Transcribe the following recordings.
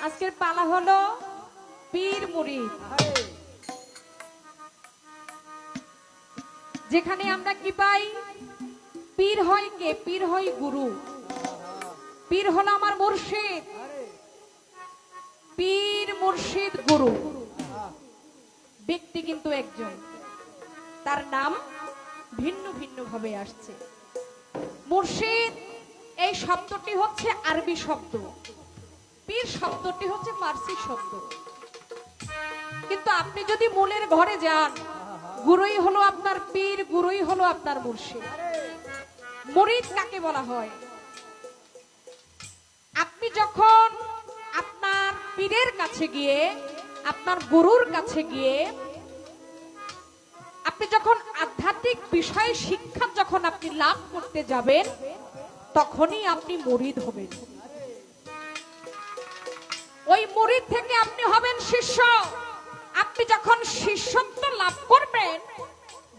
আজকের পালা হলো পীর মুরিদ। যেখানে আমরা কি পাই, পীর হয় কে? পীর হয় গুরু। পীর হলো আমার মুর্শিদ। পীর মুর্শিদ গুরু ব্যক্তি কিন্তু একজন, তার নাম ভিন্ন ভিন্ন ভাবে আসছে। মুর্শিদ এই শব্দটি হচ্ছে আরবি শব্দ, পীর শব্দটি হচ্ছে ফার্সি শব্দ। কিন্তু আপনি যদি মূলের ঘরে যান, গুরুই হলো আপনার পীর, গুরুই হলো আপনার মুর্শিদ। মুরিদ কাকে বলা হয়? আপনি যখন আপনার পীরের কাছে গিয়ে, আপনার গুরুর কাছে গিয়ে আপনি যখন আধ্যাত্মিক বিষয় শিক্ষা যখন আপনি লাভ করতে যাবেন, তখনই আপনি মুরিদ হবেন। ওই মুরিদ থেকে আপনি হবেন শিষ্য। আপনি যখন শিষ্যত্ব লাভ করবেন,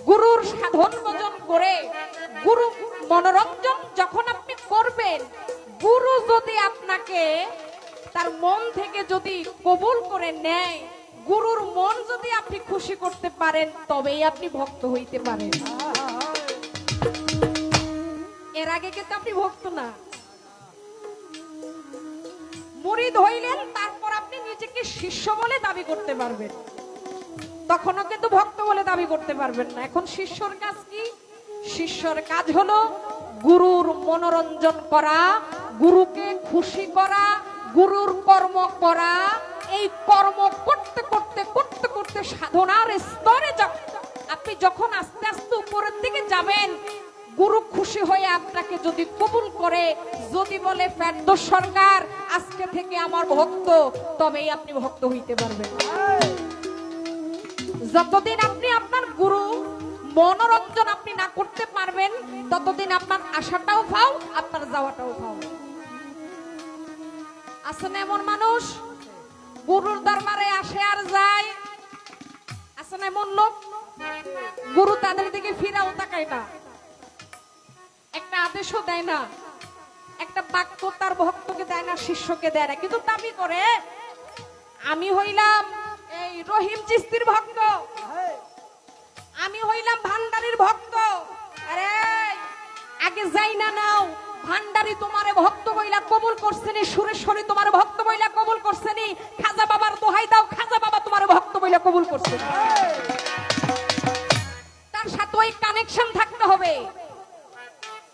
গুরুর সাধন ভজন করে, গুরু মনোরঞ্জন যখন আপনি করবেন, গুরু যদি আপনাকে তার মন থেকে যদি কবুল করে নেয়, গুরুর মন যদি আপনি খুশি করতে পারেন, তবেই আপনি ভক্ত হইতে পারেন। এর আগে কিন্তু আপনি ভক্ত না। মুরিদ হইলেন, তারপর আপনি নিজেকে শিষ্য বলে দাবি করতে পারবেন, তখনও কিন্তু ভক্ত বলে দাবি করতে পারবেন না। এখন শিষ্যর কাজ কি? শিষ্যর কাজ হলো গুরুর মনোরঞ্জন করা, গুরুকে খুশি করা, গুরুর কর্ম করা। এই কর্ম করতে করতে করতে করতে সাধনার স্তরে আপনি যখন আস্তে আস্তে উপরের দিকে যাবেন, গুরু খুশি হয়ে আপনাকে যদি কবুল করে, যদি বলে ফেরদৌস সরকার আজকে থেকে আমার ভক্ত, তবেই আপনি ভক্ত হইতে পারবেন। যতদিন আপনি আপনার গুরু মনোরঞ্জন আপনি না করতে পারবেন, ততদিন আপনার আশাটাও পাও, আপনার যাওয়াটাও পাও। আছে না এমন মানুষ, গুরুর দরবারে আসে আর যায়? আছে না এমন লোক, গুরু তাদের দিকে ফিরাও তাকায় না, একটা আদেশও দেয় না, একটা বাক্য তার ভক্তকে দেয় না, শিষ্যকে দেয় না, কিন্তু দাবি করে আমি হইলাম এই রহিম চিস্তির ভক্ত, আমি হইলাম ভান্ডারির ভক্ত। আরে আগে যাই না নাও, ভান্ডারি তোমারে ভক্ত বইলা কবুল করছেনি, সুরেশ্বরী তোমার ভক্ত বইলা কবুল করছেনি, খাজা বাবার দোহাই দাও, খাজা বাবা তোমার ভক্ত বইলা কবুল করছে। তার সাথে ওই কানেকশন থাকতে হবে,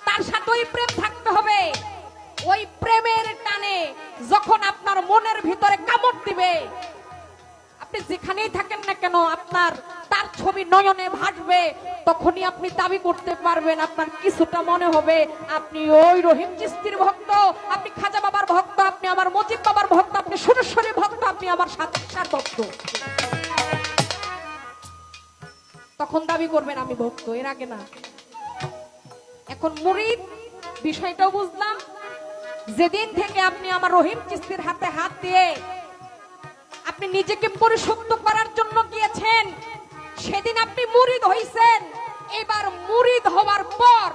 তার সাথে ওই প্রেম থাকতে হবে। ওই প্রেমের টানে যখন আপনার মনের ভিতরে কামড় দিবে, আপনি যেখানেই থাকেন না কেন, আপনার তার ছবি নয়নে ভাসবে, তখনই আপনি দাবি করতে পারবেন, আপনার কিছুটা মনে হবে আপনি ওই রহিম চিস্তির ভক্ত, আপনি খাজা বাবার ভক্ত, আপনি আমার মজিদ বাবার ভক্ত, আপনি সুরেশ্বরী ভক্ত, আপনি আমার সাতটার ভক্ত। তখন দাবি করবেন আমি ভক্ত, এর আগে না। এখন মুরিদ বিষয়টাও বুঝলাম। যেদিন থেকে আপনি আমার রহিম চিস্তির হাতে হাত দিয়ে আপনি নিজেকে পরিশুদ্ধ করার জন্য গিয়েছেন, সেদিন আপনি মুরিদ হইছেন। এবার মুরিদ হওয়ার পর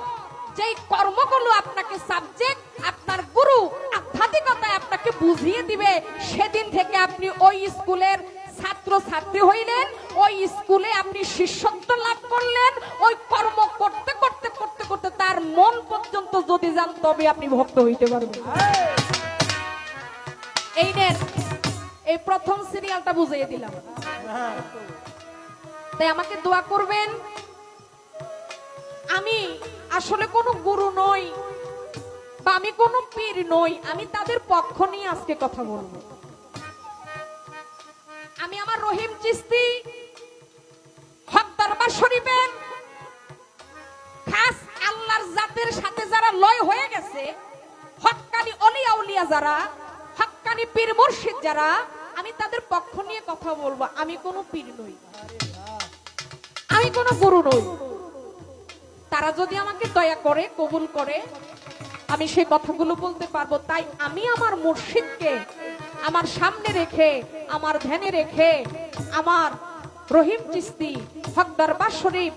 যেই কর্মগুলো আপনাকে সাবজেক্ট আপনার গুরু আধ্যাত্মিকতায় আপনাকে বুঝিয়ে দিবে, সেদিন থেকে আপনি ওই স্কুলের ছাত্র ছাত্রী হইলেন, ওই স্কুলে আপনি শিষ্যত্ব লাভ করলেন। ওই কর্ম করতে করতে করতে করতে তার মন পর্যন্ত যদি যান, তবে আপনি ভক্ত হইতে পারবেন। এই নেন, এই প্রথম সিরিয়ালটা বুঝিয়ে দিলাম। তাই আমাকে দোয়া করবেন। আমি আসলে কোনো গুরু নই বা আমি কোনো পীর নই, আমি তাদের পক্ষ নিয়ে আজকে কথা বলবো। আমি আমার রহিম চিস্তি হক দরবার শরীফের খাস আল্লাহর জাতের সাথে যারা লয় হয়ে গেছে, হক্কানি ওলিয়া উলিয়া যারা, হক্কানি পীর মুর্শিদ যারা, আমি তাদের পক্ষ নিয়ে কথা বলবো। আমি কোনো পীর নই, আমি কোনো গুরু নই। তারা যদি আমাকে দয়া করে কবুল করে, আমি সেই কথাগুলো বলতে পারবো। তাই আমি আমার মুর্শিদকে আমার সামনে রেখে, আমার ধ্যানে রেখে, আমার রহিম চিস্তি হক দরবার শরীফ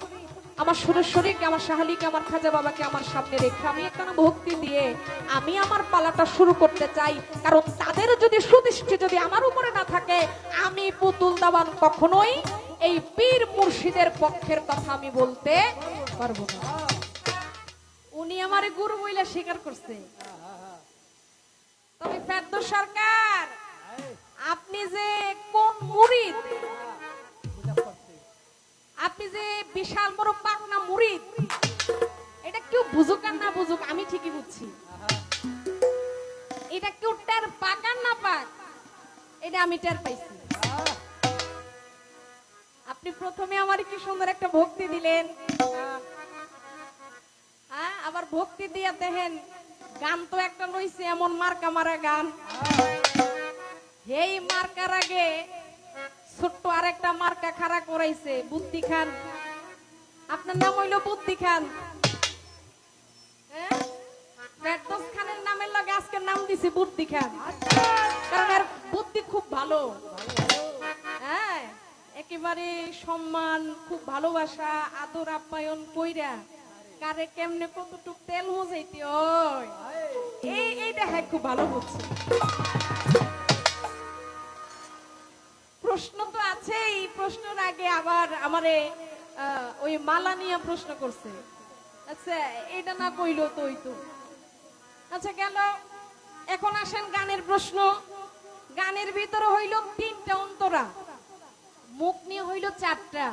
আমার সুরেশ্বরীকে, আমার শাহালিকে, আমার খাজা বাবাকে আমার সামনে রেখে আমি একটা ভক্তি দিয়ে আমি আমার পালাটা শুরু করতে চাই। কারণ তাদের যদি সুদৃষ্টি যদি আমার উপরে না থাকে, আমি পুতুল দামান কখনোই এই পীর মুর্শিদের পক্ষের কথা আমি বলতে পারবো না। উনি আমারে গুরু বইলা স্বীকার করছে। তবে ফেরদৌস সরকার, আপনি যে কোন মুরিদ, আপনি যে বিশাল বড় পাকনা মুরিদ, এটা কেউ বুঝুক আর না বুঝুক আমি ঠিকই বুঝছি। এটা কেউ টের পাক আর না পাক, এটা আমি টের পাইছি। আপনি প্রথমে আমার কি সুন্দর একটা ভক্তি দিলেন, আবার ভক্তি দিয়া দেখেন গান তো একটা লইছে, এমন মার্কা মারা গান। এই মার্কার আগে ছোট্ট আরেকটা মার্কা খাড়া করাইছে, বুদ্ধি খান। আপনার নাম হইল বুদ্ধি খান। ফেরদৌস খানের নামের লগে আজকের নাম দিছি বুদ্ধি খান, কারণ এর বুদ্ধি খুব ভালো। হ্যাঁ, একেবারে সম্মান, খুব ভালোবাসা, আদর আপ্যায়ন কইরা কারে কেমনে কতটুক তেল মজাইতে হয় এইটা হ্যাঁ খুব ভালো বুঝছে। প্রশ্ন তো আছেই, প্রশ্নের আগে আবার আমারে ওই মালা নিয়ে প্রশ্ন করছে। আচ্ছা, এটা না কইলো তো ওই তো। আচ্ছা গেল, এখন আসেন গানের প্রশ্ন। গানের ভিতরে হইল 3টা অন্তরা, মুখ নিয়ে হইল 4টা।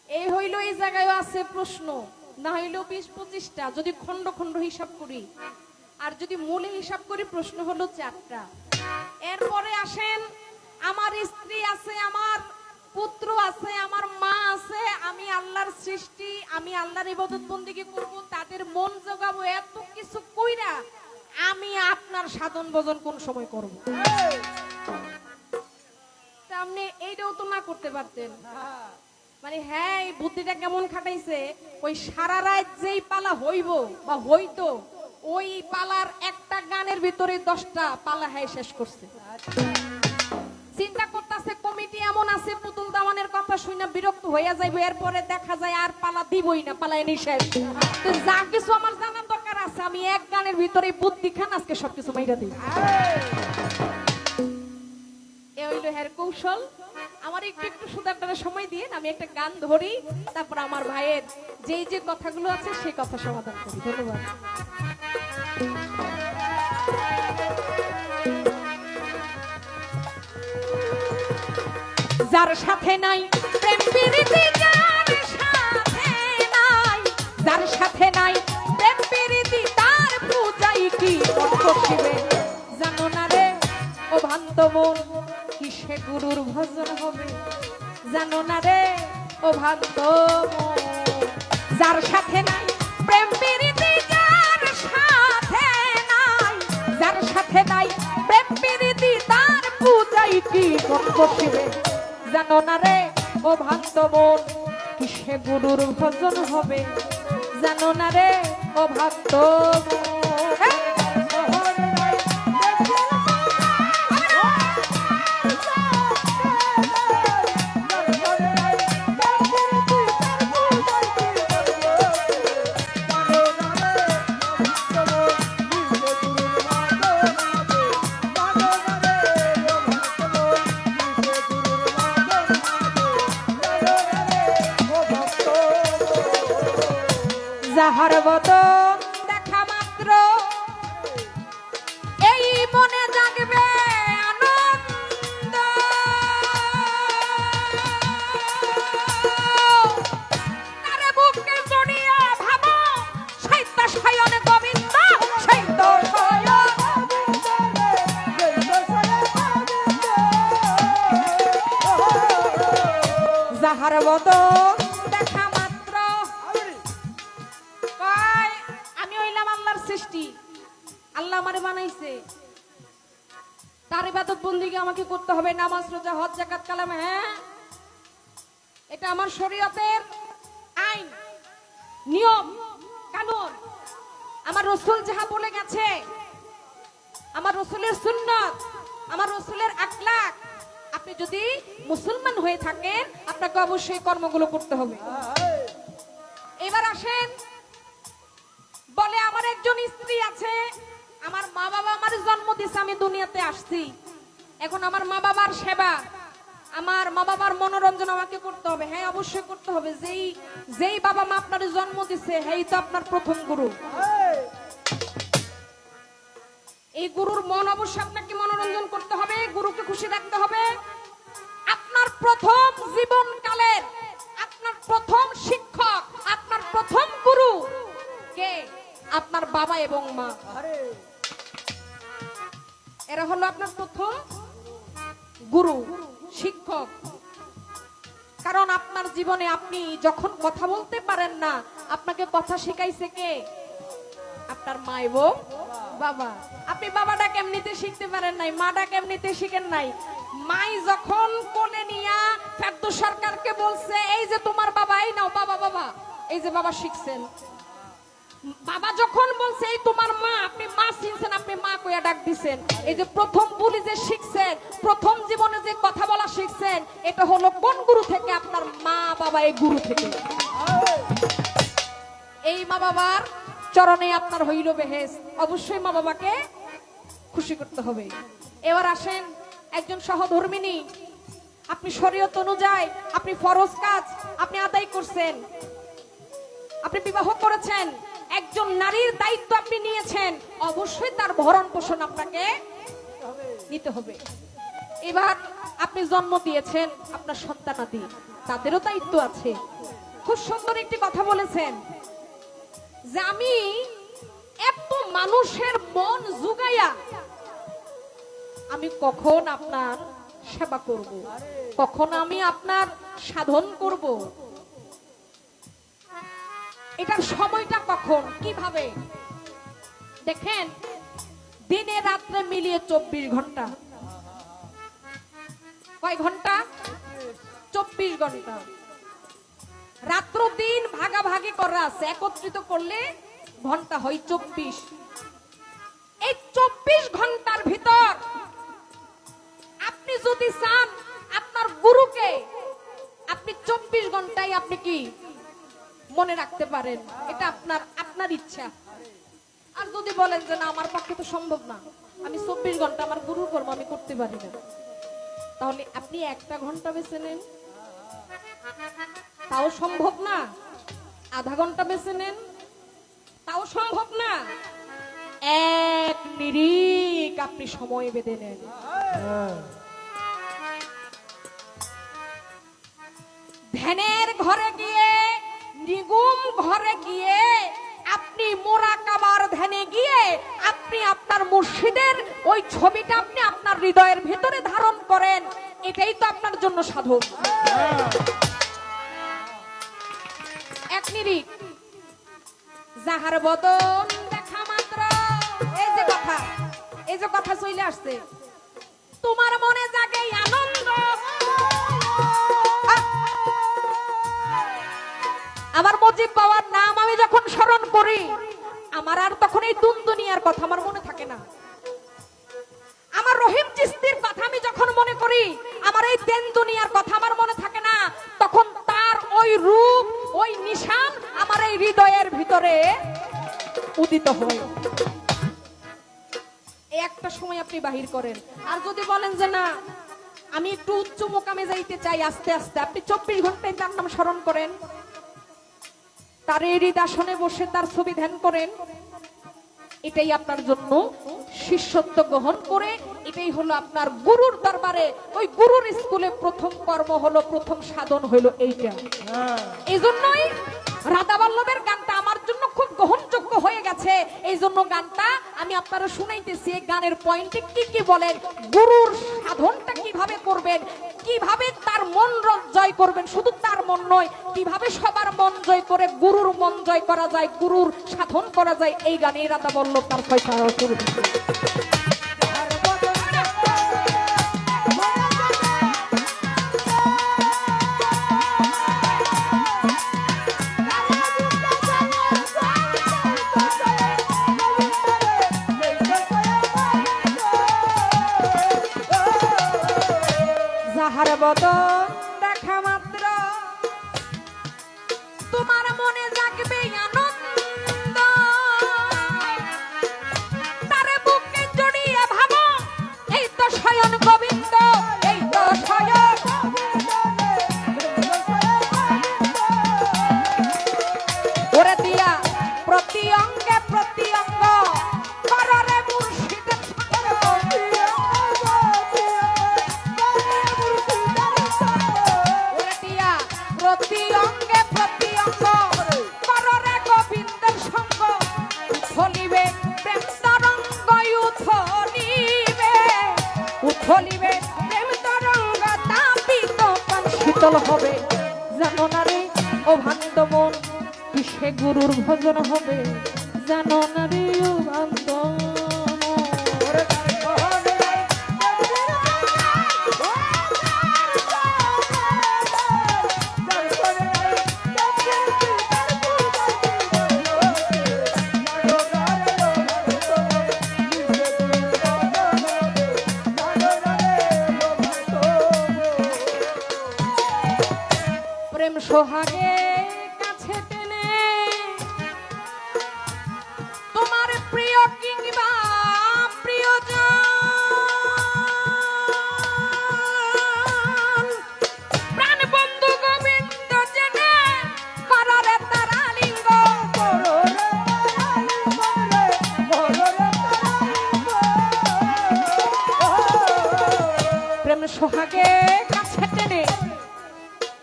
এই হইল এই জায়গায় আছে প্রশ্ন, না হইল 20-25টা যদি খন্ড খন্ড হিসাব করি, আর যদি মূলে হিসাব করি প্রশ্ন হলো 4টা। এরপরে আসেন, আমার স্ত্রী আছে, আমার পুত্র আছে, আমার মা আছে, আমি আল্লাহর সৃষ্টি, আমি আল্লাহর ইবাদত বন্দেগী করব, তাদের মন জোগাবো, এত কিছু কইরা আমি আপনার সাধন ভজন কোন সময় করব? আপনি এইটাও তো না করতে পারতেন। মানে হ্যাঁ, এই বুদ্ধিটা কেমন খাটাইছে, ওই সারা রাত যেই পালা হইব বা হইতো, ওই পালার একটা গানের ভিতরে 10টা পালা হ্যাঁ শেষ করছে। চিন্তা করতেছে কমিটি এমন আছে পুতুল দামানের কথা শুনে বিরক্ত হইয়া যাইবে, এরপরে দেখা যায় আর পালা দিবই না, পালা এনে শেষ। তো যা কিছু আমার জানার দরকার আছে, আমি এক গানের ভিতরে বুদ্ধি খান আজকে সবকিছু মাইরা দিই। এ হইল হের কৌশল। আমার একটু শুধু আপনারা সময় দিয়ে আমি একটা গান ধরি, তারপর আমার ভাইয়ের যেই যে কথাগুলো আছে সেই কথা সমাধান করি। ধন্যবাদ। যার সাথে নাই প্রেম প্রীতি, যার সাথে নাই, যার সাথে নাই প্রেম প্রীতি, তার পূজাই কি করবে জানো না রে ও ভ্রান্ত মন, কিসে গুরুর ভজন হবে জানো না রে ও ভ্রান্ত মন। যার সাথে নাই প্রেম প্রীতি, যার সাথে নাই, যার সাথে নাই প্রেম প্রীতি, তার পূজাই কি করবে জানো না রে ও ভ্রান্ত মন, কিসে গুরুর ভজন হবে জানো না রে ও ভ্রান্ত মন। যাহার বদন দেখা মাত্র এই মনে জাগবে আনন্দ, তারে বুকে জড়িয়ে ভাবো সাহিত্য সায়নে গোবিন্দ, সাহিত্য যাহার বদন দেখা সৃষ্টি, আল্লাহ আমারে বানাইছে, তার ইবাদত বন্দেগী আমাকে করতে হবে, নামাজ রোজা হজ যাকাত কালাম। হ্যাঁ, এটা আমার শরীয়তের আইন, নিয়ম কানুন। আমার রাসূল যাহা বলে গেছে, আমার রাসূলের সুন্নাত, আমার রাসূলের আখলাক, আপনি যদি মুসলমান হয়ে থাকেন আপনাকে অবশ্যই কর্মগুলো করতে হবে। এবার আসেন, বলে আমার একজন স্ত্রী আছে, আমার মা বাবা আমার জন্ম দিয়েছে, আমি দুনিয়াতে আসছি, এখন আমার মা বাবার সেবা, আমার মা বাবার মনোরঞ্জন আমাকে করতে হবে। হ্যাঁ, অবশ্যই করতে হবে। যেই যেই বাবা মা আপনার জন্ম দিছে, হ্যাঁ তো আপনার প্রথম গুরু। এই গুরুর মন অবশ্যই আপনাকে মনোরঞ্জন করতে হবে, গুরুকে খুশি রাখতে হবে। আপনার প্রথম জীবনকালের আপনার প্রথম শিক্ষক, আপনার প্রথম গুরু কে? আপনার বাবা এবং মা। এরা হলো আপনার প্রথম গুরু, শিক্ষক। কারণ আপনার জীবনে আপনি যখন কথা বলতে পারেন না, আপনাকে কথা শিখাইছে কে? আপনার মা এবং বাবা। আপনি বাবাটা কেমনিতে শিখতে পারেন নাই, মাটা কেমনিতে শিখেন নাই। মাই যখন কোলে নিয়া ফেরদৌস সরকারকে বলছে, এই যে তোমার বাবা, এই নাও বাবা, বাবা এই যে বাবা শিখছেন। বাবা যখন বলছে এই তোমার মা, আপনি মা চিনছেন, আপনি মা কইয়া ডাক দিছেন। এই যে প্রথম বলি যে শিখছেন, প্রথম জীবনে যে কথা বলা শিখছেন, এটা হলো কোন গুরু থেকে? আপনার মা বাবা, এই গুরু থেকে। এই মা বাবার চরণে আপনার হইল বেহেশত। অবশ্যই মা বাবাকে খুশি করতে হবে। এবার আসেন, একজন সহধর্মিনী, আপনি শরীয়ত অনুযায়ী আপনি ফরজ কাজ আপনি আদায় করছেন, আপনি বিবাহ করেছেন, একজন নারীর দায়িত্ব আপনি নিয়েছেন, অবশ্যই তার ভরণ পোষণ আপনাকে নিতে হবে। এবার আপনি জন্ম দিয়েছেন, আপনার সন্তানাদি, তাদেরও দায়িত্ব আছে। খুব সুন্দর একটি কথা বলেছেন যে আমি এত মানুষের মন জুগাইয়া আমি কখন আপনার সেবা করব, কখন আমি আপনার সাধন করব, এটার সময়টা কখন, কিভাবে? দেখেন, দিনে রাত্রে মিলিয়ে 24 ঘন্টা। কয় ঘন্টা? 24 ঘন্টা। রাত্র দিন ভাগাভাগি করা আছে, একত্রিত করলে ঘন্টা হয় 24। এই 24 ঘন্টার ভিতর আপনি যদি চান আপনার গুরুকে, আপনি 24 ঘন্টায় আপনি কি মনে রাখতে পারেন, এটা আপনার আপনার ইচ্ছা। আর যদি বলেন যে না, আমার পক্ষে তো সম্ভব না, আমি 24 ঘন্টা আমার গুরুর কর্ম আমি করতে পারি না, তাহলে আপনি 1 ঘন্টা বেছে নেন, তাও সম্ভব না। আধা ঘন্টা বেছে নেন, তাও সম্ভব না। এক নিরিখ আপনি সময় বেঁধে নেন। ধ্যানের ঘরে গিয়ে, নিগুম ঘরে গিয়ে, আপনি মুরাকাবার ধ্যানে গিয়ে আপনি আপনার মুর্শিদের ওই ছবিটা আপনি আপনার হৃদয়ের ভিতরে ধারণ করেন, এটাই তো আপনার জন্য সাধন। এক নিরিখ, যাহার বদন দেখা মাত্র, এই যে কথা, এই যে কথা চলে আসছে, তোমার মনে জাগে আনন্দ। আমার মুজিব বাবার নাম আমি যখন স্মরণ করি, আমার আর তখন এই দুনিয়ার কথা আমার মনে থাকে না। আমার রহিম চিশতির কথা আমি যখন মনে করি, আমার এই দুনিয়ার কথা আমার মনে থাকে না। তখন তার ওই রূপ, ওই নিশান আমার এই হৃদয়ের ভিতরে উদিত হয়। একটা সময় আপনি বাহির করেন। আর যদি বলেন যে না, আমি একটু উচ্চ মোকামে যাইতে চাই, আস্তে আস্তে, আপনি 24 ঘন্টায় তার নাম স্মরণ করেন, তার এই হৃদয়াসনে বসে তার ছবি ধ্যান করেন, এটাই আপনার জন্য শিষ্যত্ব গ্রহণ করে, এটাই হলো আপনার গুরুর দরবারে, ওই গুরুর স্কুলে প্রথম কর্ম হলো, প্রথম সাধন হলো এইটা। এই জন্যই রাধা বল্লভের গানটা আমার জন্য খুব গ্রহণযোগ্য হয়ে গেছে। এই জন্য গানটা আমি আপনারা শুনাইতেছি। এই গানের পয়েন্টে কি কি বলেন, গুরুর সাধনটা কিভাবে করবেন, কিভাবে তার মন জয় করবেন, শুধু তার মন নয়, কিভাবে সবার মন জয় করে গুরুর মন জয় করা যায়, গুরুর সাধন করা যায়, এই গানে রাধা বল্লভ তার ফয়সালা শুরু করছে। যাহার বদন দেখা মাত্র তোমার মনে জাগে উথলিবে প্রেম তরঙ্গ তাপিত প্রাণ শীতল হবে জানো না রে ও ভান্ত মন কিসে গুরুর ভজন হবে জানো না রে ও ভান্ত প্রেম সোহাগে কাছে টেনে তোমার প্রিয় কিংবা প্রিয়জন প্রাণ বন্ধু গোবিন্দ জেনে কররে তারা লিঙ্গ প্রেম সোহাগে কাছে টেনে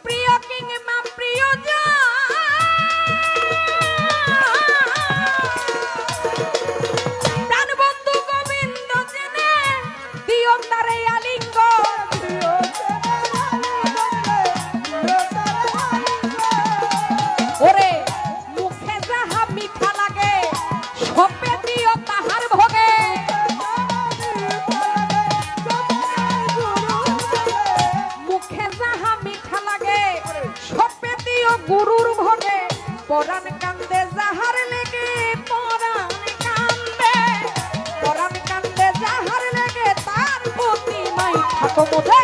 প্রিয় কিংবা প্রিয়জন প্রাণ বন্ধু গোবিন্দ জেনে দিও তারে আলিঙ্গ ওরে মুখে যাহা মিঠা লাগে সপে দিও তাহার ভোগে মুখে যাহা মিঠা লাগে সপে দিও গুরুর ভোগে পরাণ কান্দে যাহার লেগে পরাণ কান্দে যাহার লেগে তার প্রতি নাই থাকো বোধে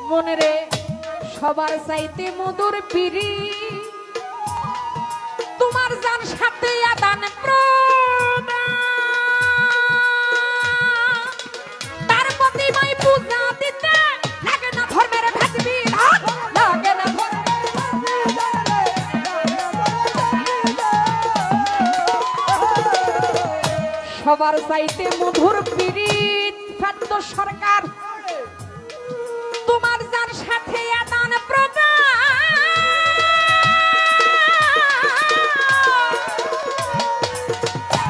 মনে রে সবার চাইতে মধুর পিরি তোমার জান সাথে আদান তার প্রতি মই পূজা দিতে লাগে না ধর্মের ভেদবিধান লাগে না সবার চাইতে মধুর পিরি খাদ্য সরকার তোমার যার সাথে আদান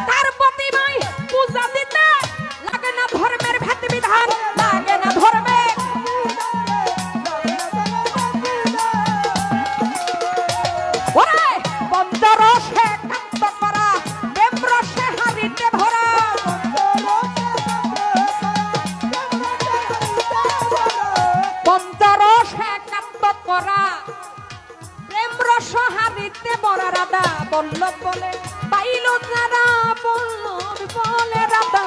তার প্রতিমায় পূজা দিতে লাগে না ধর্মের ভেদবিধান লাগে না ধর্মের ওরে পঞ্চরসে কান্ত করা প্রেম রসে হারিতে ভরা পঞ্চরসে কান্ত করা প্রেম রস হারিতে বরা রাধা বল্লভ বলে পাইল যারা বল্লভ বলে রাধা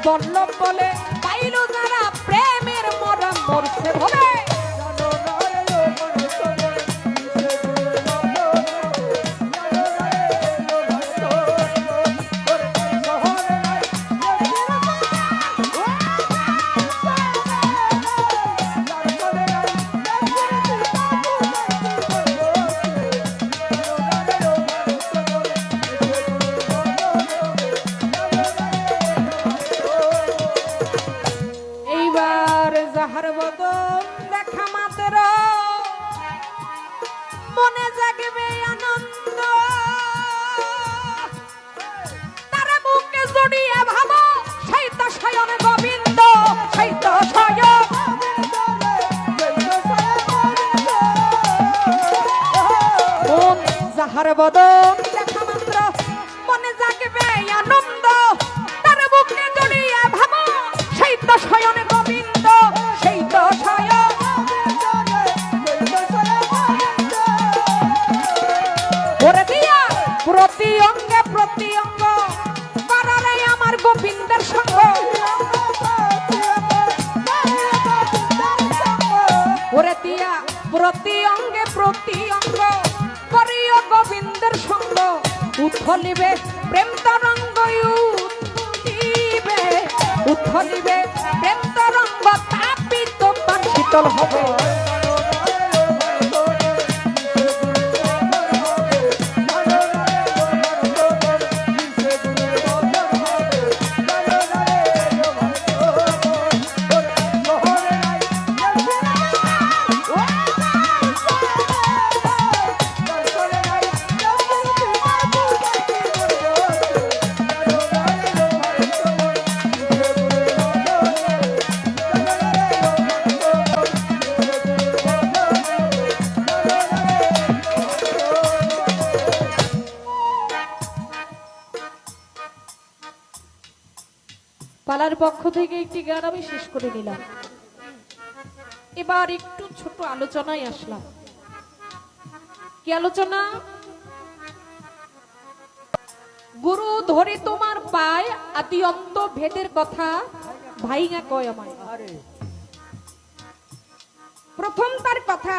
বল্লভ বলে পাইল যারা প্রেমের মরা মরছে ভবে যাহার বদন দেখা মাত্র মনে জাগবে আনন্দ তারা বুকে জড়িয়ে ভাবো সেই তো স্বয়ং গোবিন্দ সেই তো স্বয়ং মন যাহার বদন দেখা মাত্র মনে জাগবে আনন্দ তারা বুকে জড়িয়ে ভাবো সেই তো স্বয়ং গোবিন্দ সেই তো স্বয়ং ওরে দিয়া প্রতি অঙ্গে প্রতি অঙ্গ করারে আমার গোবিন্দের সঙ্গ ওরে দিয়া প্রতি অঙ্গে প্রতি অঙ্গ করিও গোবিন্দের সঙ্গ উথলিবে প্রেম তরঙ্গ উথলিবে উত্থলিবে প্রেম তরঙ্গ তাপিত প্রাণ শীতল হবে। পালার পক্ষ থেকে একটি গান আমি শেষ করে নিলাম। এবার একটু ছোট আলোচনায় আসলাম। কি আলোচনা? গুরু ধরে তোমার পায় আদি অন্ত ভেদের কথা ভাইঙা কয় আমায়। প্রথম তার কথা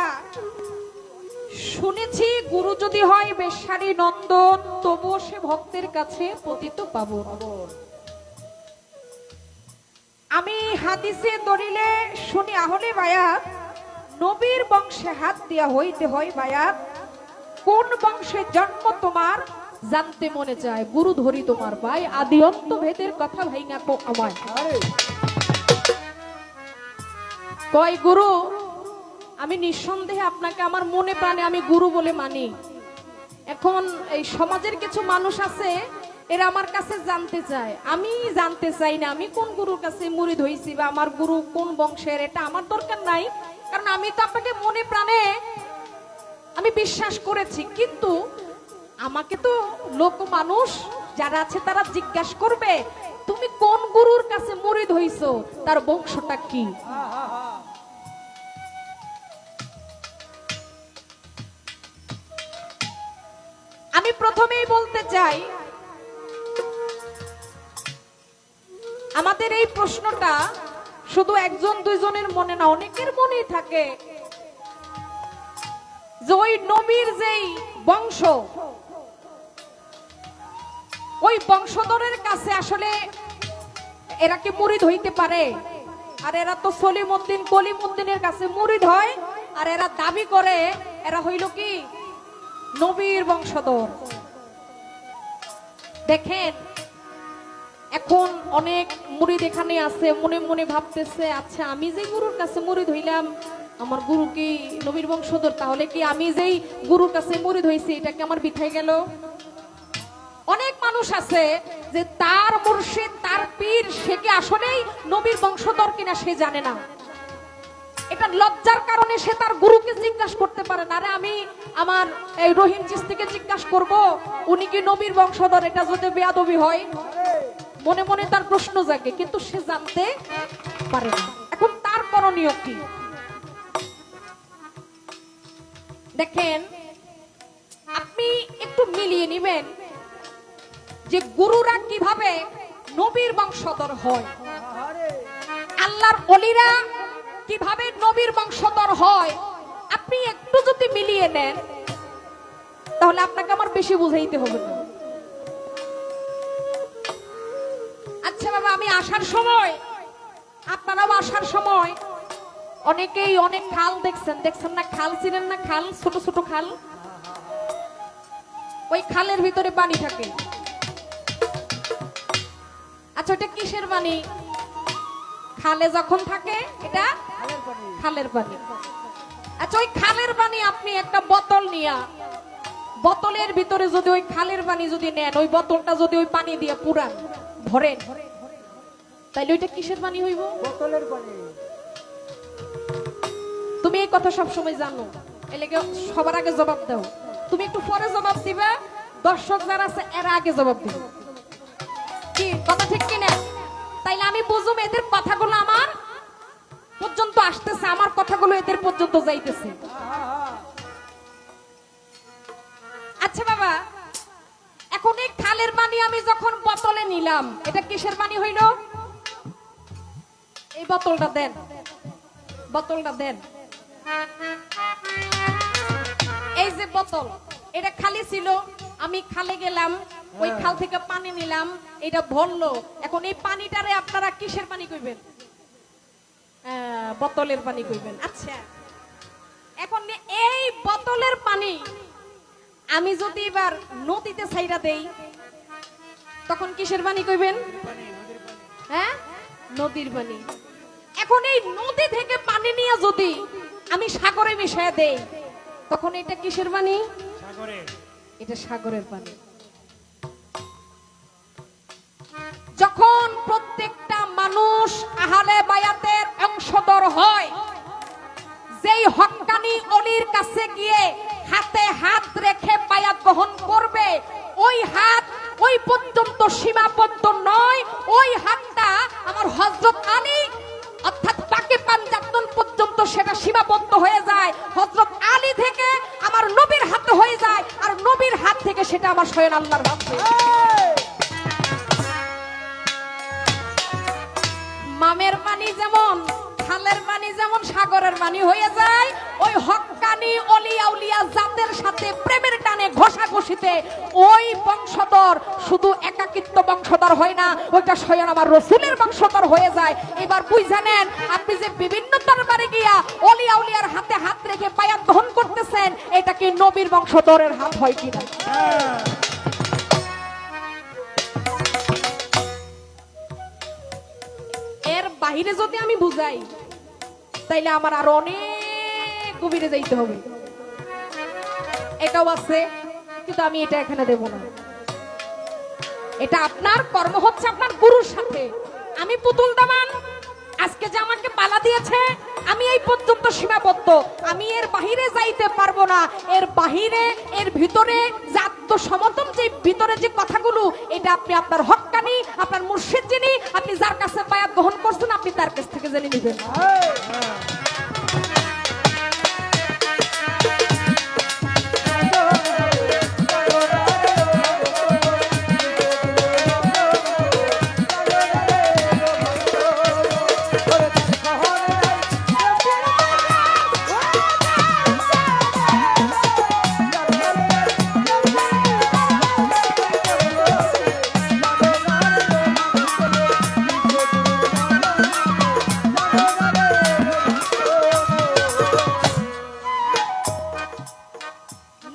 শুনেছি, গুরু যদি হয় বেশ্যারী নন্দন, তবুও সে ভক্তের কাছে পতিত পাবন। আমি হাদিসে দলিলে শুনি আহলে বায়াত, নবীর বংশে হাত দিয়া হইতে হয় বায়াত, কোন বংশে জন্ম তোমার জানতে মনে চায়, গুরু ধরি তোমার ভাই আদি অন্ত ভেদের কথা ভাইঙা কো আমায়। কয় গুরু, আমি নিঃসন্দেহে আপনাকে আমার মনে প্রাণে আমি গুরু বলে মানি। এখন এই সমাজের কিছু মানুষ আছে, এরা আমার কাছে জানতে চায়, আমি জানতে চাই না আমি কোন গুরুর কাছে মুরিদ হইছি বা আমার গুরু কোন বংশের, এটা আমার দরকার নাই। কারণ আমি তো আপনাকে মনে প্রাণে আমি বিশ্বাস করেছি, কিন্তু আমাকে তো লোক মানুষ যারা আছে তারা জিজ্ঞাসা করবে তুমি কোন গুরুর কাছে মুরিদ হইছো, তার বংশটা কি। আমি প্রথমেই বলতে চাই, আমাদের এই প্রশ্নটা শুধু একজন দুইজনের মনে না, অনেকের মনেই থাকে যে ওই নবীর যেই বংশ, ওই বংশধরের কাছে আসলে এরা কি মুরিদ হইতে পারে? আর এরা তো সলিমউদ্দিন কলিমউদ্দিনের কাছে মুরিদ হয়, আর এরা দাবি করে এরা হইল কি নবীর বংশধর। দেখেন, এখন অনেক মুরিদ এখানে আছে, মনে মনে ভাবতেছে আচ্ছা আমি যে গুরুর কাছে মুরিদ হইলাম, আমার গুরু কি নবীর বংশধর, তাহলে কি আমি যেই গুরুর কাছে মুরিদ হইছি এটা কি আমার বিথায় গেল? অনেক মানুষ আছে যে তার মুর্শিদ তার পীর সে কি আসলেই নবীর বংশধর কিনা সে জানে না। এটা লজ্জার কারণে সে তার গুরুকে জিজ্ঞাসা করতে পারে না, আরে আমি আমার এই রহিম চিশতিকে জিজ্ঞাসা করব উনি কি নবীর বংশধর, এটা যদি বেয়াদবি হয় মনে মনে তার প্রশ্ন জাগে, কিন্তু সে জানতে পারে না। এখন তার করণীয় কি? দেখেন, আপনি একটু মিলিয়ে নেবেন যে গুরুরা কিভাবে নবীর বংশধর হয়, আল্লাহর ওলিরা কিভাবে নবীর বংশধর হয়। আপনি একটু যদি মিলিয়ে নেন তাহলে আপনাকে আমার বেশি বুঝাইতে হবে না। আচ্ছা বাবা, আমি আসার সময়, আপনারাও আসার সময় অনেকেই অনেক খাল দেখছেন না? খাল ছিলেন না? খাল, ছোট ছোট খাল, ওই খালের ভিতরে পানি থাকে। আচ্ছা, ওটা কিসের পানি? খালে যখন থাকে এটা খালের পানি। আচ্ছা, ওই খালের পানি আপনি একটা বোতল নিয়া, বোতলের ভিতরে যদি ওই খালের পানি যদি নেন, ওই বোতলটা যদি ওই পানি দিয়ে পুরান ভরেন, তাইলে ওইটা কিসের পানি হইব? বোতলের পানি। তুমি এই কথা সব সময় জানো, এলাকে সবার আগে জবাব দাও। তুমি একটু পরে জবাব দিবে, দর্শক যারা আছে এরা আগে জবাব দিবে। কি কথা ঠিক কিনা? তাইলে আমি বুঝুম এদের কথাগুলো আমার পর্যন্ত আসতেছে, আমার কথাগুলো এদের পর্যন্ত যাইতেছে। আচ্ছা বাবা, এখন এই খালের পানি আমি যখন বোতলে নিলাম, এটা কিসের পানি হইল? এই বোতলটা দেন, বোতলটা দেন। এই যে বোতল, এটা খালি ছিল, আমি খালে গেলাম, ওই খাল থেকে পানি নিলাম, এটা ভরলো, এখন এই পানিটারে আপনারা কিসের পানি কইবেন? বোতলের পানি কইবেন। আচ্ছা, এখন এই বোতলের পানি আমি যদি এবার নদীতে ছাইরা দেই, তখন কিসের পানি কইবেন? হ্যাঁ, নদীর পানি। এখন এই নদী থেকে পানি নিয়ে যদি আমি সাগরে মিশিয়ে দেই, তখন এটা কিসের পানি? এটা সাগরের পানি। যখন প্রত্যেকটা মানুষ আহলে বায়াতের অংশধর হয়, যেই হক্কানি অলির কাছে গিয়ে হাতে হাত রেখে বায়াত গ্রহণ করবে, ওই হাত ওই পর্যন্ত সীমাবদ্ধ নয়, ওই হাতটা আমার হযরত আলী অর্থাৎ পাকে পাঞ্জাতন পর্যন্ত সেটা সীমাবদ্ধ হয়ে যায়। হযরত আলী থেকে আমার নবীর হাতে হয়ে যায়, আর নবীর হাত থেকে সেটা আমার স্বয়ং আল্লাহর হাতে। মামের পানি যেমন, খালের পানি যেমন সাগরের পানি হয়ে যায়, ওই হক্কানি অলিয়া উলিয়া জাতের সাথে প্রেমের টানে ঘষাঘষিতে ওই বংশধর শুধু একাকিত্ব বংশধর হয় না, ওইটা স্বয়ং আমার রাসূলের বংশধর হয়ে যায়। এবার বুঝে নেন, আপনি যে বিভিন্ন দরবারে গিয়া অলিয়া উলিয়ার হাতে হাত রেখে বায়াত গ্রহণ করতেছেন, এটা কি নবীর বংশধরের হাত হয় কিনা? এর বাহিরে যদি আমি বুঝাই, তাইলে আমার আরো অনেক গভীরে যাইতে হবে। এটাও আছে, কিন্তু আমি এটা এখানে দেব না। এটা আপনার কর্ম হচ্ছে আপনার গুরুর সাথে। আমি পুতুল দামান, আজকে যে আমাকে পালা দিয়েছে, আমি এই পর্যন্ত সীমাবদ্ধ, আমি এর বাহিরে যাইতে পারবো না। এর বাহিরে, এর ভিতরে যে আত্মসমর্পণ, যে ভিতরে যে কথাগুলো, এটা আপনি আপনার হক্কানি, আপনার মুর্শিদ যিনি, আপনি যার কাছে বায়াত গ্রহণ করছেন, আপনি তার কাছ থেকে জেনে নেবেন।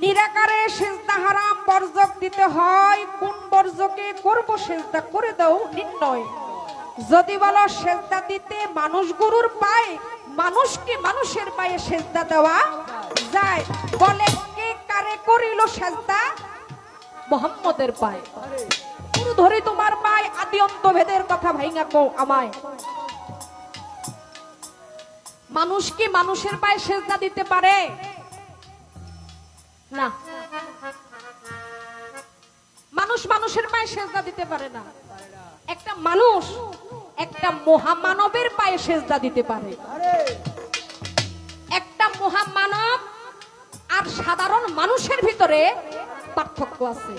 নিরাকারে সেজদা হারাম, বর্জক দিতে হয়। কোন বর্জকে করব সেজদা করে দাও নির্ণয়। যদি বলো সেজদা দিতে মানুষ গুরুর পায়ে, মানুষকে মানুষের পায়ে সেজদা দেওয়া যায়। বলে কে কারে করিল সেজদা? মুহাম্মদের পায়ে। গুরু ধরে তোমার পায়ে, আদি অন্ত ভেদের কথা ভাইঙা কও আমায়। মানুষ কি মানুষের পায়ে সেজদা দিতে পারে? না, মানুষ মানুষের পায়ে সেজদা দিতে পারে না। একটা মানুষ একটা মহামানবের পায়ে সেজদা দিতে পারে। একটা মহামানব আর সাধারণ মানুষের ভিতরে পার্থক্য আছে।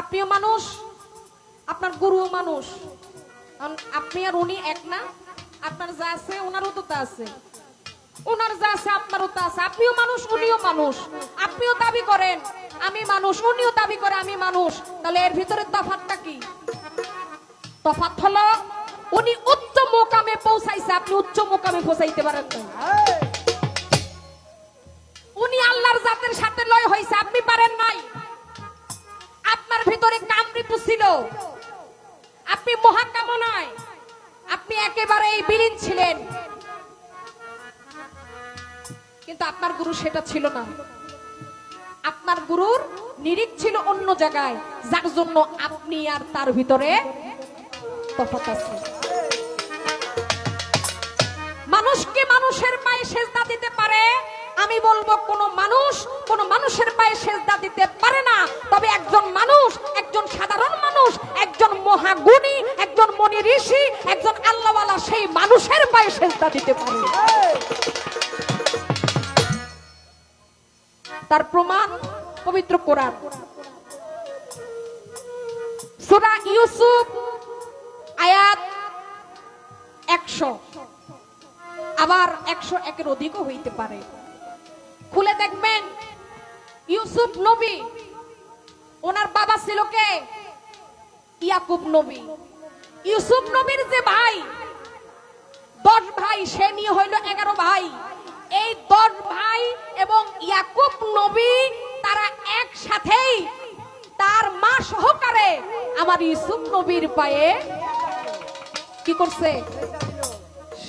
আপনিও মানুষ, আপনার গুরুও মানুষ, আপনি আর উনি এক না। আপনার যা আছে ওনারও তো তা আছে, ওনার যা আছে আপনারও তা আছে। আপনিও মানুষ, উনিও মানুষ। আপনিও দাবি করেন আমি মানুষ, উনিও দাবি করে আমি মানুষ। তাহলে এর ভিতরে তফাৎটা কি? তফাৎ হলো উনি উচ্চ মোকামে পৌঁছাইছে, আপনি উচ্চ মোকামে পৌঁছাইতে পারেন না। উনি আল্লাহর জাতের সাথে লয় হইছে, আপনি পারেন নাই। আপনার ভিতরে কামৃত্যু ছিল, আপনি মহাকামনায়, আপনি একেবারে এই বিলীন ছিলেন, কিন্তু আপনার গুরু সেটা ছিল না। আপনার গুরুর নিরিখ ছিল অন্য জায়গায়, যার জন্য আপনি আর তার ভিতরে তফাৎ আছে। মানুষকে মানুষের পায়ে সেজদা দিতে পারে, আমি বলবো কোন মানুষ কোন মানুষের পায়ে সেজদা দিতে পারে না। তবে একজন মানুষ, একজন সাধারণ মানুষ, একজন মহাগুণী, একজন মনি ঋষি, একজন আল্লাহওয়ালা, সেই মানুষের পায়ে সেজদা দিতে পারে। তার প্রমাণ পবিত্র কোরআন, সূরা ইউসুফ আয়াত 100, আবার 101-এর অধিকও হইতে পারে। খুলে দেখবেন, ইউসুফ নবী ওনার বাবা ছিল কে? ইয়াকুব নবী। ইউসুফ নবীর যে ভাই 10 ভাই, সে নিয়ে হইল 11 ভাই। এই 10 ভাই এবং ইয়াকুব নবী তারা একসাথেই তার মা সহকারে আমার ইউসুফ নবীর পায়ে কি করছে?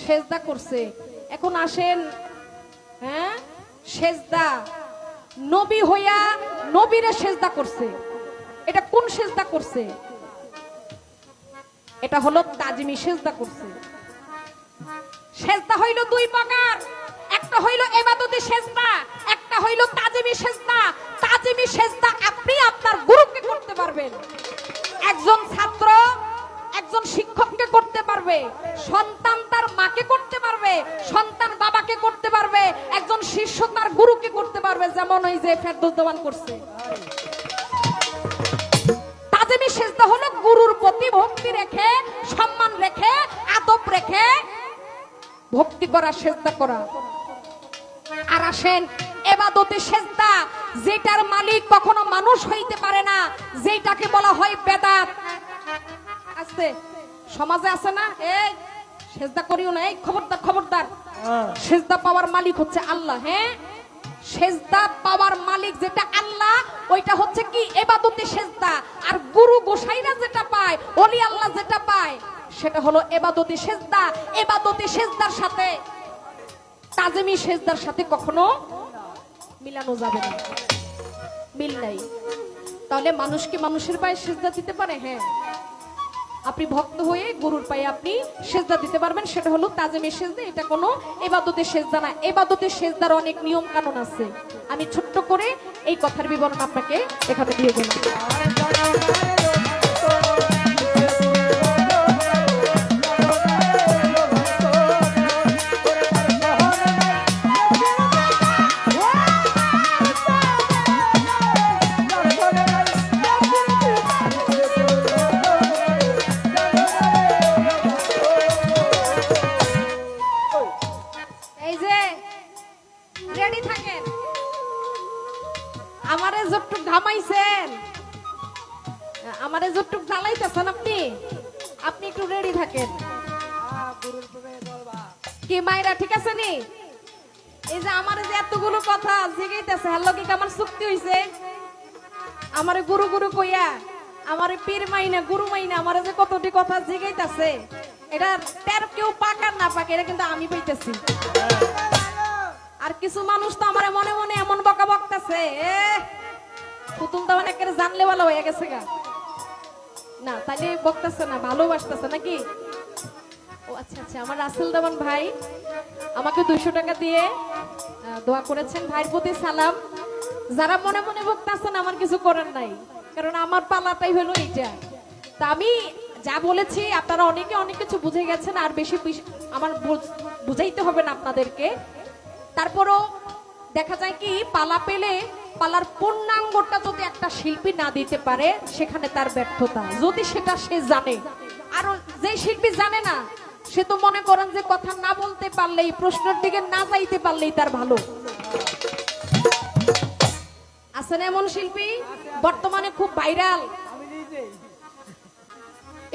সেজদা করছে। এখন আসেন, হ্যাঁ, সেজদা নবী হইয়া নবীরে সেজদা করছে। এটা কোন সেজদা করছে? এটা হলো তাজিমি সেজদা করছে। সেজদা হইল 2 প্রকার, একটা হইল ইবাদতি সেজদা, একটা হইল তাজিমি সেজদা। তাজিমি সেজদা আপনি আপনার গুরুকে করতে পারবেন, একজন ছাত্র একজন শিক্ষককে করতে পারবে, সন্তান তার মাকে করতে পারবে, সন্তান বাবাকে করতে পারবে, একজন শিষ্য তার গুরুকে করতে পারবে, যেমন ওই যে ফেরদৌস দেওয়ান করছে। তাজিমি সেজদা হলো গুরুর প্রতি ভক্তি রেখে, সম্মান রেখে, আদব রেখে ভক্তি করা, সেজদা করা। আর আসেন ইবাদতি সেজদা, যেটার মালিক কখনো মানুষ হইতে পারে না, যেটাকে বলা হয় বেদাত। আছে সমাজে আছে না, এই সেজদা করিও না, এই খবরদার খবরদার। সেজদা পাওয়ার মালিক হচ্ছে আল্লাহ। হ্যাঁ, সেজদা পাওয়ার মালিক যেটা আল্লাহ, ওইটা হচ্ছে কি? ইবাদতি সেজদা। আর গুরু গোসাইরা যেটা পায়, ওলি আল্লাহ যেটা পায়, সেটা হলো ইবাদতি সেজদা। ইবাদতি সেজদার সাথে তাজিমি সেজদার সাথে কখনো মিলানো যাবে না, মিল নাই। তাহলে মানুষ কি মানুষের পায়ে সেজদা দিতে পারে? হ্যাঁ, আপনি ভক্ত হয়ে গুরুর পায়ে আপনি সেজদা দিতে পারবেন, সেটা হলো তাজিমি সেজদা। এটা কোনো ইবাদতি সেজদা না। ইবাদতি সেজদার অনেক নিয়ম কানুন আছে, আমি ছোট্ট করে এই কথার বিবরণ আপনাকে এখানে দিয়ে গেলাম। আমারে যতটুক ঘামাইছেন, আমারে যতটুক জ্বালাইতেছেন, আপনি একটু রেডি থাকেন। কি মাইরা ঠিক আছে নি? এই যে আমারে যে এতগুলো কথা জিগাইতেছে, হ্যালো কি আমার চুক্তি হইছে? আমারে গুরু গুরু কইয়া, আমারে পীর মাইনা গুরু মাইনা আমারে যে কতটি কথা জিগাইতেছে, এটা তের কেউ পাকার না পাকে, এটা কিন্তু আমি পাইতেছি। আর কিছু মানুষ তো আমার মনে মনে এমন বকা বকতেছে, পুতুল তো অনেকের জানলে ভালো হয়ে গেছে গা না, তাইলে বকতেছে না, ভালোবাসতেছে নাকি? ও আচ্ছা আচ্ছা, আমার রাসেল দেওয়ান ভাই আমাকে 200 টাকা দিয়ে দোয়া করেছেন, ভাইয়ের প্রতি সালাম। যারা মনে মনে বকতেছেন, আমার কিছু করার নাই, কারণ আমার পালাটাই হলো এইটা। তা আমি যা বলেছি আপনারা অনেকে অনেক কিছু বুঝে গেছেন, আর বেশি আমার বুঝাইতে হবে না আপনাদেরকে। তারপরও দেখা যায় কি, পালা পেলে পালার পূর্ণাঙ্গটা যদি একটা শিল্পী না দিতে পারে, সেখানে তার ব্যর্থতা, যদি সেটা সে জানে। আর যে শিল্পী জানে না, সে তো মনে করেন যে কথা না বলতে পারলেই, প্রশ্নের দিকে না যাইতে পারলেই তার ভালো। আছেন এমন শিল্পী বর্তমানে খুব ভাইরাল,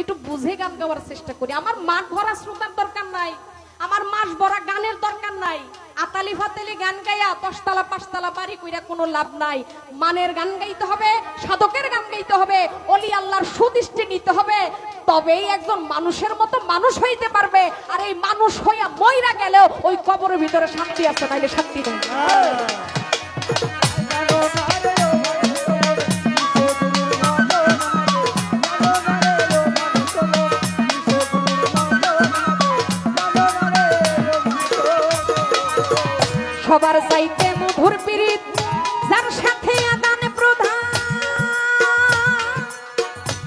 একটু বুঝে গান গাওয়ার চেষ্টা করি। আমার মাঠ ভরা শ্রোতার দরকার নাই, আমার মাস ভরা গানের দরকার নাই। আতালি ফাতালি গান গাইয়া 10 তলা 5 তলা বাড়ি কইরা কোনো লাভ নাই। মানের গান গাইতে হবে, সাধকের গান গাইতে হবে, ওলি আল্লাহর সুদৃষ্টি নিতে হবে, তবেই একজন মানুষের মতো মানুষ হইতে পারবে। আর এই মানুষ হইয়া মইরা গেলেও ওই কবরের ভিতরে শান্তি আছে, নাইলে শান্তি নেই। সবার চাইতে মধুর পীড়িত, যার সাথে আদান প্রদান,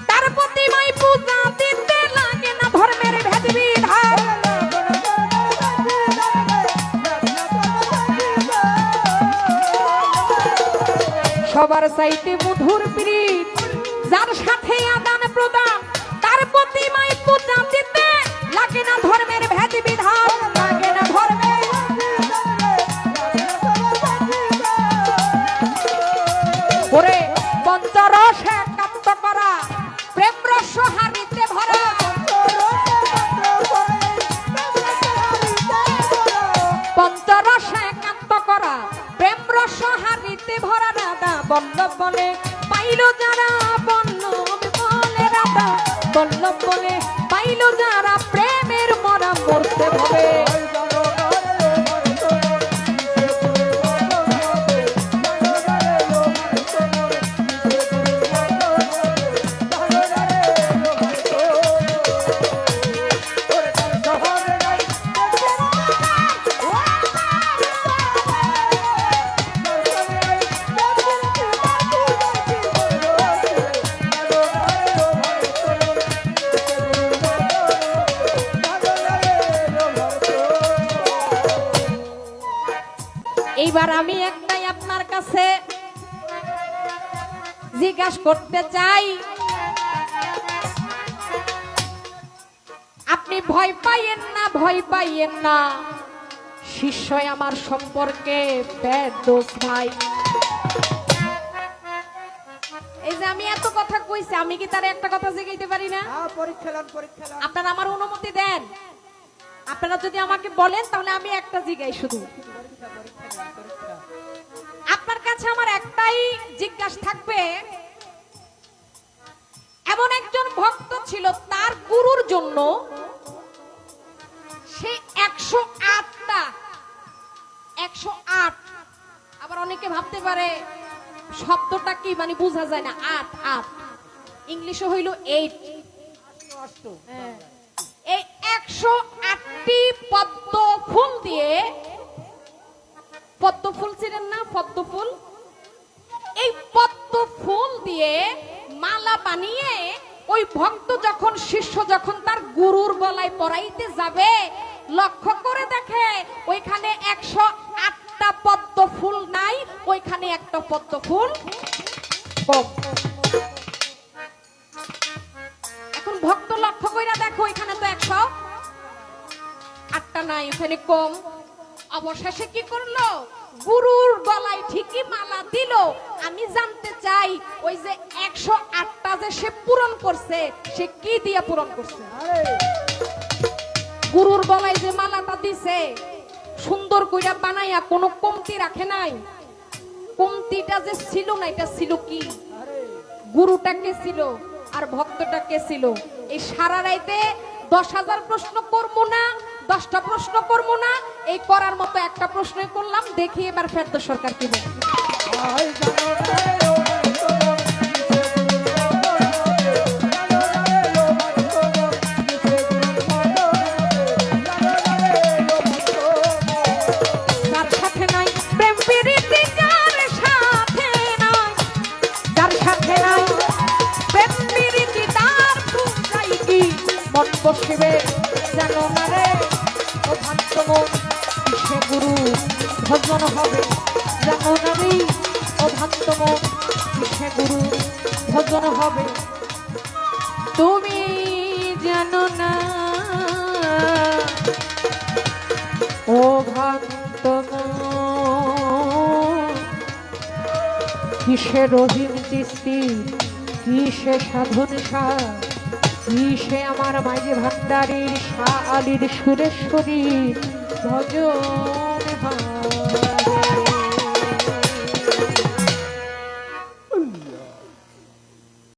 তার প্রতিমায় পূজা দিতে লাগে না ধর্মের ভেদ বিধান। সবার চাইতে মধুর পীড়িত, যার সাথে আদান প্রদান, তার প্রতিমায় পূজা দিতে লাগে না ধর্মের ভেদ বিধান, লাগে না ধর্মের। ওরে পঞ্চরসে বল্লভ বলে পাইল যারা, বল্লভ বলে রাধা বল্লভ বলে পাইল যারা, প্রেমের মরা মরতে হবে। এইবার আমি একটাই আপনার কাছে জিজ্ঞাসা করতে চাই, আপনি ভয় পাইয়েন না, ভয় পাইয়েন না, শিষ্যই আমার সম্পর্কে বেদোষ ভাই। এই যে আমি এত কথা কইছি, আমি কি তার একটা কথা জিগাইতে পারি না? আপনারা আমার অনুমতি দেন? আপনারা যদি আমাকে বলেন তাহলে আমি একটা জিগাই শুধু। আপনার কাছে আমার একটাই জিজ্ঞাসা থাকবে, এমন একজন ভক্ত ছিল তার গুরুর জন্য সে 108টা 108, আবার অনেকে ভাবতে পারে শব্দটা কি মানে বোঝা যায় না, 8 ইংলিশে হইল 8। এই 108টি পদ্ম ফুল দিয়ে, পদ্ম ফুল ছিলেন না, পদ্ম ফুল, এই পদ্ম ফুল দিয়ে মালা বানিয়ে ওই ভক্ত যখন, শিষ্য যখন তার গুরুর গলায় পরাইতে যাবে, লক্ষ্য করে দেখে ওইখানে 108টা পদ্ম ফুল নাই, ওইখানে একটা পদ্ম ফুল কম। এখন ভক্ত লক্ষ্য করে দেখো ওইখানে তো 108টা নাই, ওখানে কম। অবশেষে কি করলো, গুরুর গলায় ঠিকই মালা দিল। আমি জানতে চাই ওই যে 108টা যে সে পূরণ করছে, সে কি দিয়ে পূরণ করছে? গুরুর গলায় যে মালাটা দিছে সুন্দর কইরা বানাইয়া কোনো কমতি রাখে নাই। কমতিটা যে ছিল না, এটা ছিল কি? গুরুটা কে ছিল আর ভক্তটা কে ছিল? এই সারা রাইতে 10,000 প্রশ্ন করবো না, 10টা প্রশ্ন করবো না, এই করার মতো একটা প্রশ্নই করলাম। দেখি এবার ফেরদৌস সরকার কি বলে। যার সাথে নাই প্রেম প্রীতি, যার সাথে নাই, যার সাথে নাই প্রেম প্রীতি, তার পূজাই কি মন বসিবে জানো না রে ও ভক্ত মন, সে গুরু ভজন হবে জানো না রে ও ভক্ত মন, সে গুরু ভজন হবে। তুমি জানো না ও ভক্ত মন, কিসে রহিম চিস্তি, কিসে সাধন সার, কিসে আমার মাঝে ভান্ডারীর শাহ আলীর সুরেশ্বরী ভজন।